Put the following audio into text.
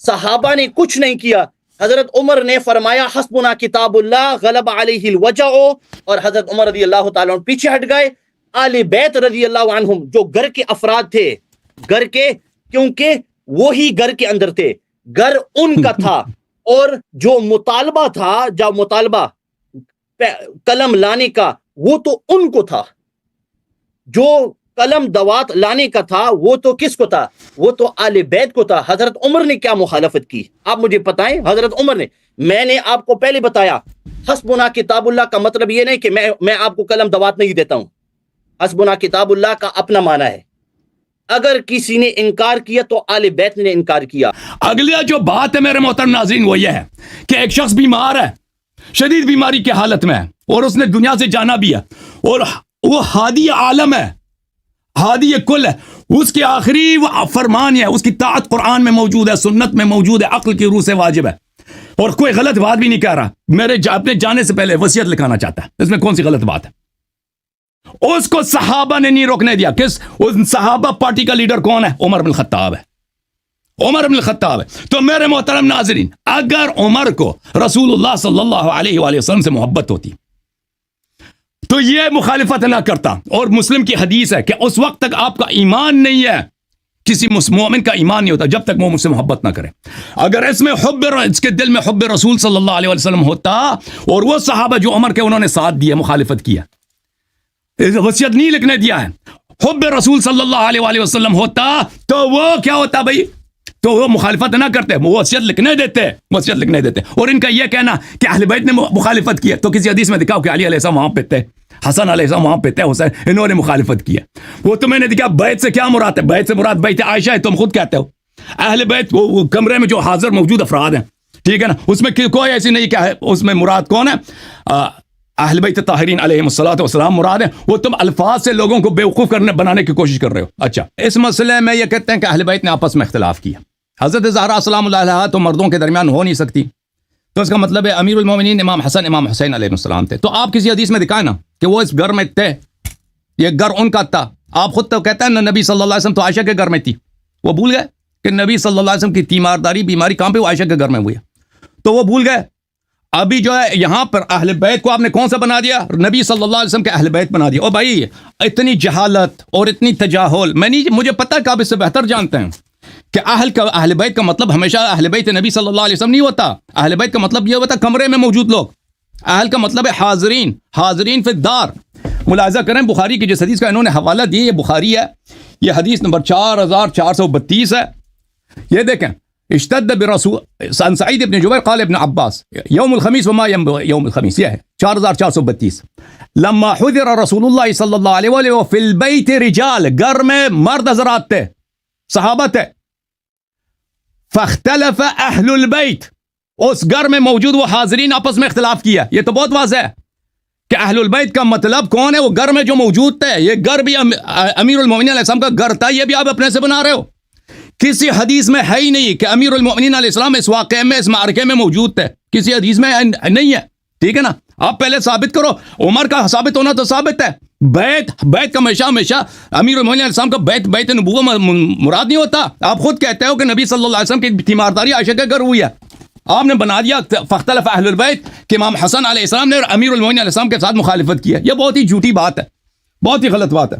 صحابہ نے کچھ نہیں کیا. حضرت عمر نے فرمایا حسبنا کتاب اللہ غلب علیہ الوجع, اور حضرت عمر رضی اللہ تعالیٰ عنہ پیچھے ہٹ گئے. آل بیت رضی اللہ عنہم جو گھر کے افراد تھے, گھر کے, کیونکہ وہی گھر کے اندر تھے, گھر ان کا تھا, اور جو مطالبہ تھا, جو مطالبہ قلم لانے کا, وہ تو ان کو تھا. جو قلم دوات لانے کا تھا وہ تو کس کو تھا؟ وہ تو آل بیت کو تھا. حضرت عمر نے کیا مخالفت کی آپ مجھے بتائیں. حضرت عمر نے, میں نے آپ کو پہلے بتایا حسبنا کتاب اللہ کا مطلب یہ نہیں کہ میں آپ کو قلم دوات نہیں دیتا ہوں. حسبنا کتاب اللہ کا اپنا معنی ہے. اگر کسی نے انکار کیا تو آل بیت نے انکار کیا. اگلی جو بات ہے میرے محترم ناظرین وہ یہ ہے کہ ایک شخص بیمار ہے, شدید بیماری کی حالت میں ہے, اور اس نے دنیا سے جانا بھی ہے, اور وہ ہادی عالم ہے, ہادی کل ہے. اس کے آخری وہ فرمان ہے, اس کی طاعت قرآن میں موجود ہے, سنت میں موجود ہے, عقل کی روح سے واجب ہے, اور کوئی غلط بات بھی نہیں کہہ رہا. میرے اپنے جانے سے پہلے وصیت لکھانا چاہتا ہے, اس میں کون سی غلط بات ہے؟ اس کو صحابہ نے نہیں روکنے دیا. کس صحابہ پارٹی کا لیڈر کون ہے؟ عمر بن الخطاب ہے. عمر بن الخطاب ہے. تو میرے محترم ناظرین, اگر عمر کو رسول اللہ صلی اللہ علیہ وآلہ وسلم سے محبت ہوتی تو یہ مخالفت نہ کرتا. اور مسلم کی حدیث ہے کہ اس وقت تک آپ کا ایمان نہیں ہے, کسی مومن کا ایمان نہیں ہوتا جب تک وہ مجھ سے محبت نہ کرے. اگر اس میں اس کے دل میں حب رسول صلی اللہ علیہ وسلم ہوتا, اور وہ صحابہ جو عمر کے انہوں نے ساتھ دیا, مخالفت کیا, وصیت نہیں لکھنے دیا ہے, حب رسول صلی اللہ علیہ وآلہ وسلم ہوتا تو وہ کیا ہوتا بھائی؟ تو وہ مخالفت نہ کرتے, وہ وصیت لکھنے دیتے, وصیت لکھنے دیتے. اور ان کا یہ کہنا کہ اہل بیت نے مخالفت کی, تو کسی حدیث میں دکھاؤ کہ علی علیہ السلام وہاں پہ تھے, حسن علیہ السلام وہاں پہ تھے, حسین, انہوں نے مخالفت کیا. وہ تو میں نے دیکھا بیت سے کیا مراد ہے. بیت سے مراد بیت عائشہ ہے, تم خود کہتے ہو. اہل بیت وہ کمرے میں جو حاضر موجود افراد ہیں, ٹھیک ہے نا, اس میں کوئی ایسی نہیں کہ اس میں مراد کون ہے؟ اہل بیت طاہرین علیہم الصلوۃ والسلام مراد ہے. وہ تم الفاظ سے لوگوں کو بیوقوف بنانے کی کوشش کر رہے ہو. اچھا, اس مسئلے میں یہ کہتے ہیں کہ اہل بیت نے آپس میں اختلاف کیا. حضرت زہرا سلام اللہ علیہا تو مردوں کے درمیان ہو نہیں سکتی, تو اس کا مطلب ہے امیر المومنین امام حسن امام حسین علیہ السلام تھے. تو آپ کسی حدیث میں دکھائیں نا کہ وہ اس گھر میں تھے, یہ گھر ان کا تھا. آپ خود تو کہتے ہیں نا نبی صلی اللہ علیہ وسلم تو عائشہ کے گھر میں تھی. وہ بھول گئے کہ نبی صلی اللہ علیہ وسلم کی تیمارداری بیماری کہاں پہ؟ وہ عائشہ کے گھر میں ہوئی ہے. تو وہ بھول گئے. ابھی جو ہے یہاں پر اہل بیت کو آپ نے کون سا بنا دیا؟ نبی صلی اللہ علیہ وسلم کے اہل بیت بنا دیا. او بھائی, اتنی جہالت اور اتنی تجاہل, مجھے پتہ ہے کہ آپ اس سے بہتر جانتے ہیں کہ اہل بیت کا مطلب ہمیشہ اہل بیت نبی صلی اللہ علیہ وسلم نہیں ہوتا. اہل بیت کا مطلب یہ ہوتا کمرے میں موجود لوگ. اہل کا مطلب ہے حاضرین, حاضرین فی الدار. ملاحظہ کریں بخاری کی جس حدیث کا انہوں نے حوالہ دیا, یہ بخاری ہے, یہ حدیث نمبر 4432 ہے. یہ دیکھیں, اشتد برسول عن سعید ابن جبیر قال ابن عباس یوم الخمیس وما یوم الخمیس, یہ ہے 4432. لما حضر رسول اللہ صلی اللہ علیہ وآلہ فی البیت رجال, گھر میں مرد حضرات تھے, صحابہ تھے. فاختلف اہل البیت, اس گھر میں موجود وہ حاضرین آپس میں اختلاف کیا. یہ تو بہت واضح ہے کہ اہل البیت کا مطلب کون ہے؟ وہ گھر میں جو موجود تھے. یہ گھر بھی امیر المومنین علیہ السلام کا گھر تھا, یہ بھی آپ اپنے سے بنا رہے ہو. کسی حدیث میں ہے ہی نہیں کہ امیر المومنین علیہ السلام اس واقعے میں, اس معرکے میں موجود تھے. کسی حدیث میں نہیں ہے, ٹھیک ہے نا. آپ پہلے ثابت کرو. عمر کا ثابت ہونا تو ثابت ہے. بیت کا ہمیشہ امیر المومنین علیہ السلام کا بیت نبوت مراد نہیں ہوتا. آپ خود کہتے ہو کہ نبی صلی اللہ علیہ وسلم کی تیمارداری عائشہ کے گھر ہوئی ہے. آپ نے بنا دیا فاختلف اہل البیت کہ امام حسن علیہ السلام نے امیر المومنین علیہ السلام کے ساتھ مخالفت کی ہے. یہ بہت ہی جھوٹی بات ہے, بہت ہی غلط بات ہے.